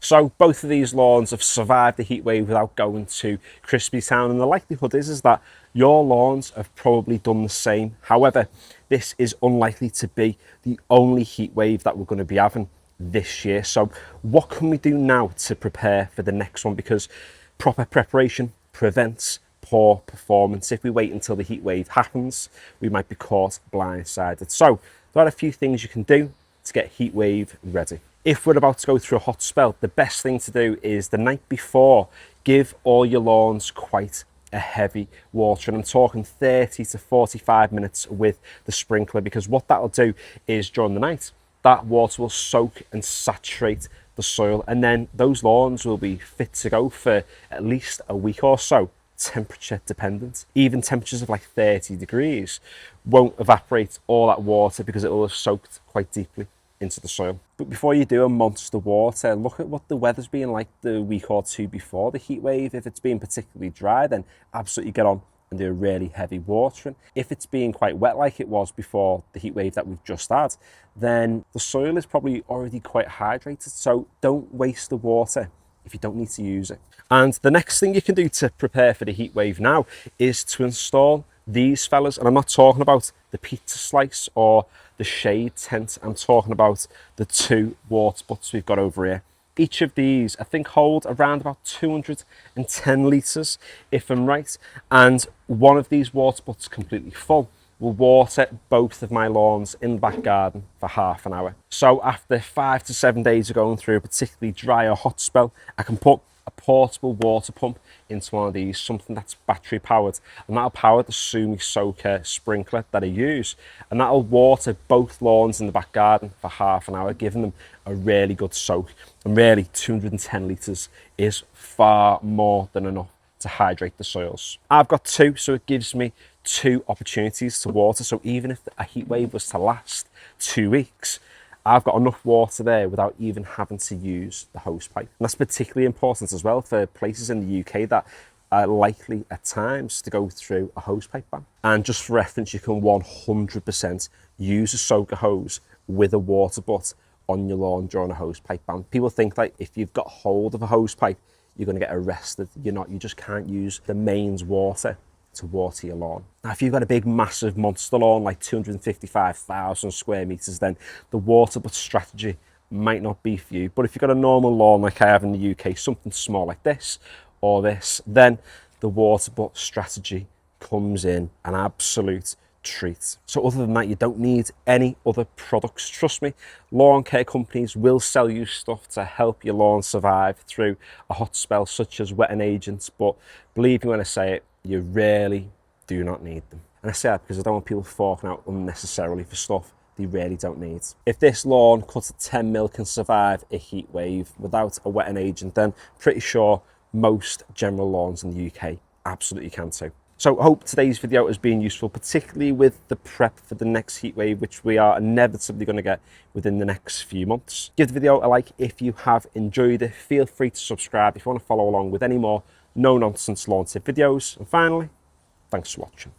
So both of these lawns have survived the heat wave without going to crispy town, and the likelihood is that your lawns have probably done the same. However, this is unlikely to be the only heat wave that we're going to be having this year. So what can we do now to prepare for the next one? Because proper preparation prevents poor performance. If we wait until the heat wave happens, we might be caught blindsided. So there are a few things you can do to get heat wave ready. If we're about to go through a hot spell, the best thing to do is the night before, give all your lawns quite a heavy water, and I'm talking 30 to 45 minutes with the sprinkler, because what that'll do is during the night, that water will soak and saturate the soil, and then those lawns will be fit to go for at least a week or so, temperature dependent. Even temperatures of like 30 degrees won't evaporate all that water because it will have soaked quite deeply into the soil. But before you do a monster water, look at what the weather's been like the week or two before the heat wave. If it's been particularly dry, then absolutely get on and do a really heavy watering. If it's been quite wet like it was before the heat wave that we've just had, then the soil is probably already quite hydrated, so don't waste the water if you don't need to use it. And the next thing you can do to prepare for the heat wave now is to install these fellas. And I'm not talking about the pizza slice or the shade tent, I'm talking about the two water butts we've got over here. Each of these, I think, hold around about 210 litres, if I'm right. And one of these water butts completely full will water both of my lawns in the back garden for half an hour. So after 5 to 7 days of going through a particularly dry or hot spell, I can put a portable water pump into one of these, something that's battery powered, and that'll power the Sumi Soaker sprinkler that I use, and that'll water both lawns in the back garden for half an hour, giving them a really good soak. And really 210 litres is far more than enough to hydrate the soils. I've got two, so it gives me two opportunities to water. So even if a heat wave was to last 2 weeks, I've got enough water there without even having to use the hose pipe. And that's particularly important as well for places in the UK that are likely at times to go through a hose pipe ban. And just for reference, you can 100% use a soaker hose with a water butt on your lawn during a hose pipe ban. People think that if you've got hold of a hose pipe, you're going to get arrested. You're not. You just can't use the mains water to water your lawn. Now, if you've got a big, massive monster lawn, like 255,000 square meters, then the water butt strategy might not be for you. But if you've got a normal lawn like I have in the UK, something small like this or this, then the water butt strategy comes in an absolute treat. So other than that, you don't need any other products. Trust me, lawn care companies will sell you stuff to help your lawn survive through a hot spell, such as wetting agents, but believe me when I say it, you really do not need them. And I say that because I don't want people forking out unnecessarily for stuff they really don't need. If this lawn cut at 10 mil can survive a heat wave without a wetting agent, then pretty sure most general lawns in the UK absolutely can too. So I hope today's video has been useful, particularly with the prep for the next heat wave, which we are inevitably going to get within the next few months. Give the video a like if you have enjoyed it. Feel free to subscribe if you want to follow along with any more no-nonsense lawn tip videos. And finally, thanks for watching.